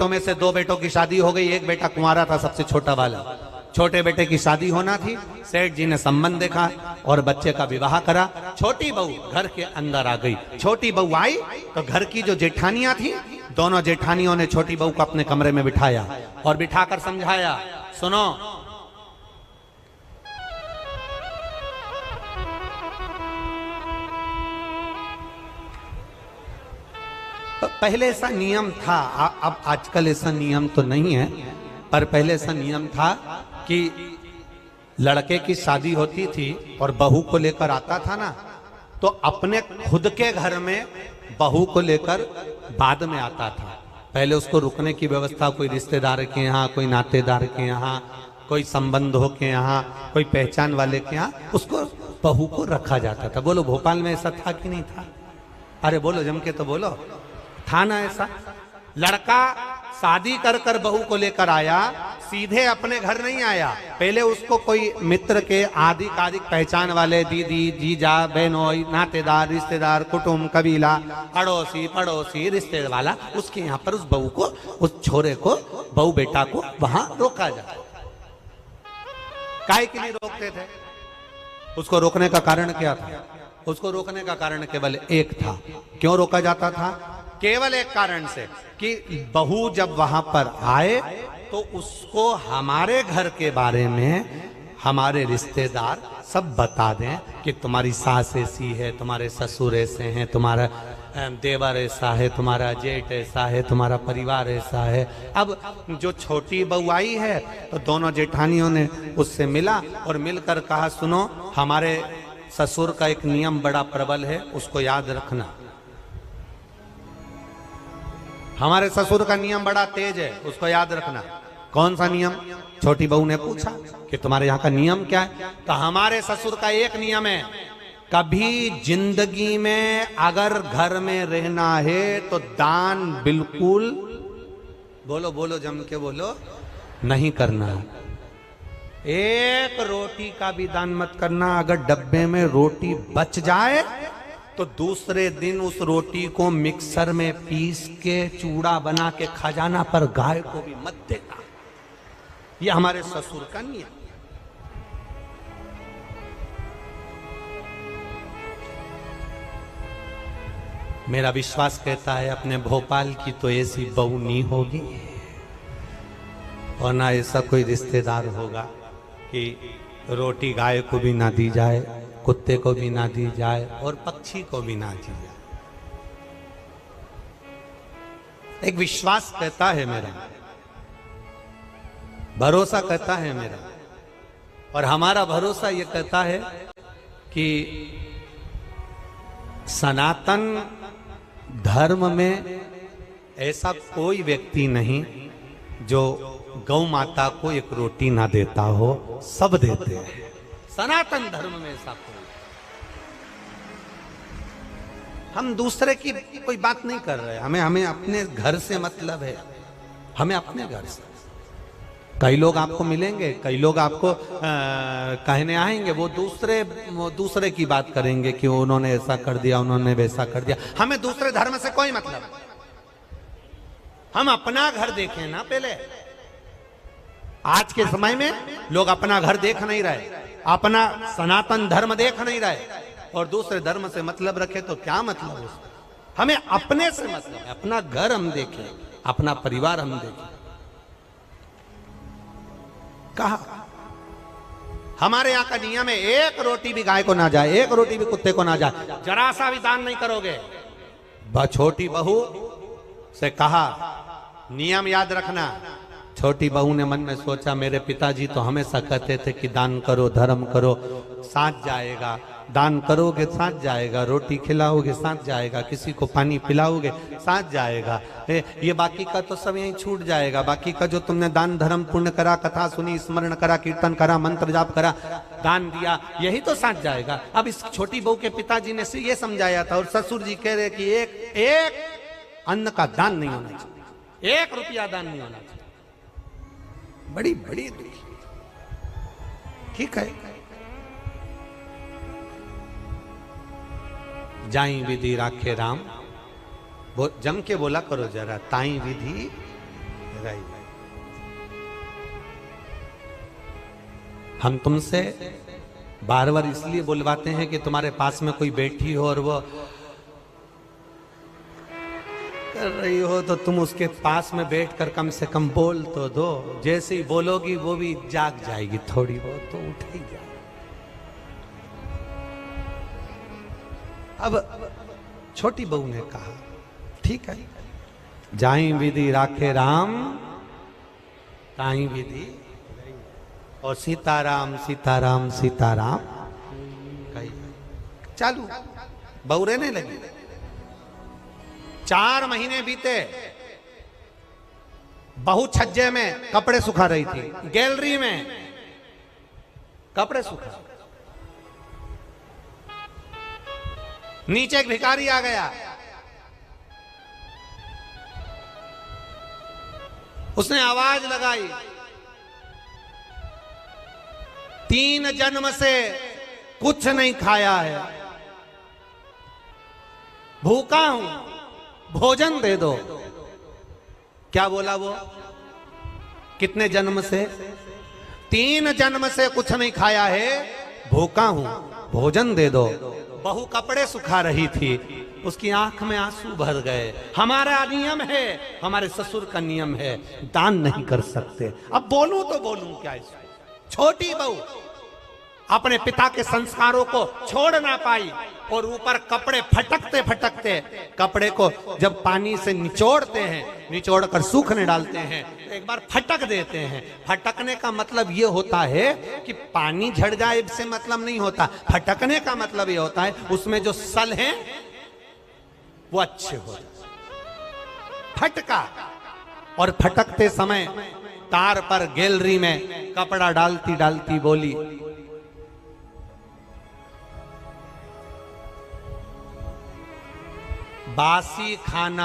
बेटों में से 2 बेटों की शादी हो गई, एक बेटा कुंवारा था, सबसे छोटा वाला। छोटे बेटे की शादी होना थी, सेठ जी ने संबंध देखा और बच्चे का विवाह करा। छोटी बहू घर के अंदर आ गई। छोटी बहू आई तो घर की जो जेठानियां थी, दोनों जेठानियों ने छोटी बहू को अपने कमरे में बिठाया और बिठाकर समझाया, सुनो, पहले ऐसा नियम था, अब आजकल ऐसा नियम तो नहीं है, पर पहले ऐसा नियम था कि लड़के की शादी होती थी और बहू को लेकर आता था ना, तो अपने खुद के घर में बहू को लेकर बाद में आता था। पहले उसको रुकने की व्यवस्था कोई रिश्तेदार के यहाँ, कोई नातेदार के यहाँ, कोई संबंधों के यहाँ, कोई पहचान वाले के यहाँ, उसको बहू को रखा जाता था। बोलो भोपाल में ऐसा था कि नहीं था? अरे बोलो, जम के तो बोलो, था ना ऐसा? लड़का शादी कर कर बहू को लेकर आया, सीधे अपने घर नहीं आया, पहले उसको कोई मित्र के आधिकारिक पहचान वाले, दीदी, जीजा, बहनोई, नातेदार, रिश्तेदार, कुटुंब, कबीला, अड़ोसी पड़ोसी, रिश्तेदार वाला, उसके यहाँ पर उस बहू को, उस छोरे को, बहू बेटा को वहां रोका जाए। काहे के लिए रोकते थे? उसको रोकने का कारण क्या था? उसको रोकने का कारण केवल एक था। क्यों रोका जाता था? केवल एक कारण से कि बहू जब वहां पर आए तो उसको हमारे घर के बारे में हमारे रिश्तेदार सब बता दें कि तुम्हारी सास ऐसी है, तुम्हारे ससुर ऐसे हैं, तुम्हारा देवर ऐसा है, तुम्हारा जेठ ऐसा है, तुम्हारा परिवार ऐसा है। अब जो छोटी बहू आई है तो दोनों जेठानियों ने उससे मिला और मिलकर कहा, सुनो, हमारे ससुर का एक नियम बड़ा प्रबल है, उसको याद रखना। हमारे ससुर का नियम बड़ा तेज है, उसको याद रखना। कौन सा नियम? छोटी बहू ने पूछा कि तुम्हारे यहाँ का नियम क्या है? तो हमारे ससुर का एक नियम है, कभी जिंदगी में अगर घर में रहना है तो दान बिल्कुल, बोलो बोलो जम के बोलो, नहीं करना है। एक रोटी का भी दान मत करना। अगर डब्बे में रोटी बच जाए तो दूसरे दिन उस रोटी को मिक्सर में पीस के चूड़ा बना के खा जाना, पर गाय को भी मत देना। ये हमारे ससुर का नियम। मेरा विश्वास कहता है अपने भोपाल की तो ऐसी बहू नहीं होगी और ना ऐसा कोई रिश्तेदार होगा कि रोटी गाय को भी ना दी जाए, कुत्ते को भी ना दी जाए और पक्षी को भी ना दी जाए। एक विश्वास कहता है मेरा, भरोसा कहता है मेरा, और हमारा भरोसा ये कहता है कि सनातन धर्म में ऐसा कोई व्यक्ति नहीं जो गौ माता को एक रोटी ना देता हो, सब देते हैं। सनातन धर्म में ऐसा कोई, हम दूसरे की कोई बात नहीं कर रहे, हमें अपने घर से मतलब है, हमें अपने घर से। कई लोग आपको मिलेंगे, कई लोग आपको कहने आएंगे, वो दूसरे की बात करेंगे कि उन्होंने ऐसा कर दिया, उन्होंने वैसा कर दिया। हमें दूसरे धर्म से कोई मतलब, हम अपना घर देखें ना पहले। आज के समय में लोग अपना घर देख नहीं रहे, अपना सनातन धर्म देख नहीं रहे और दूसरे धर्म से मतलब रखे तो क्या मतलब है? हमें अपने से मतलब है, अपना घर हम देखें, अपना परिवार हम देखें। कहा हमारे यहाँ का नियम है, एक रोटी भी गाय को ना जाए, एक रोटी भी कुत्ते को ना जाए, जरा सा भी दान नहीं करोगे। छोटी बहू से कहा नियम याद रखना। छोटी बहू ने मन में सोचा, मेरे पिताजी तो हमेशा कहते थे कि दान करो, धर्म करो, साथ जाएगा। दान करोगे साथ जाएगा, रोटी खिलाओगे साथ जाएगा, किसी को पानी पिलाओगे साथ जाएगा। ये बाकी का तो सब यहीं छूट जाएगा। बाकी का जो तुमने दान धर्म पुण्य करा, कथा सुनी, स्मरण करा, कीर्तन करा, मंत्र जाप करा, दान दिया, यही तो साथ जाएगा। अब इस छोटी बहू के पिताजी ने ये समझाया था और ससुर जी कह रहे कि एक अन्न का दान नहीं होना चाहिए, 1 रुपया दान नहीं होना चाहिए। बड़ी बड़ी ठीक है, जाई विधि राखे राम, जम के बोला करो जरा, ताई विधि गई। हम तुमसे बार बार इसलिए बुलवाते हैं कि तुम्हारे पास में कोई बैठी हो और वो कर रही हो तो तुम उसके पास में बैठकर कम से कम बोल तो दो। जैसे ही बोलोगी वो भी जाग जाएगी, थोड़ी बहुत तो उठ ही जाएगी। अब छोटी बहू ने कहा ठीक है, जाई विधि राखे राम ताई विधि, और सीताराम सीताराम सीताराम कही चालू बहू रहने लगी। 4 महीने बीते, बहू छज्जे में कपड़े सुखा रही थी, गैलरी में कपड़े सुखा। नीचे एक भिखारी आ गया, उसने आवाज लगाई, 3 जन्म से कुछ नहीं खाया है, भूखा हूं, भोजन दे दो। क्या बोला वो? कितने जन्म से? 3 जन्म से कुछ नहीं खाया है, भूखा हूं, भोजन दे दो। बहू कपड़े सुखा रही थी, उसकी आंख में आंसू भर गए। हमारा नियम है, हमारे ससुर का नियम है, दान नहीं कर सकते। अब बोलूं तो बोलूं क्या इसमें? छोटी बहू अपने पिता के संस्कारों को छोड़ ना पाई और ऊपर कपड़े फटकते फटकते, कपड़े को जब पानी से निचोड़ते हैं, निचोड़ कर सूखने डालते हैं, एक बार फटक देते हैं। फटकने का मतलब ये होता है कि पानी झड़ जाए से मतलब नहीं होता। फटकने का मतलब ये होता है उसमें जो सल हैं वो अच्छे हो जाए। फटका, और फटकते समय तार पर गैलरी में कपड़ा डालती डालती बोली, बासी खाना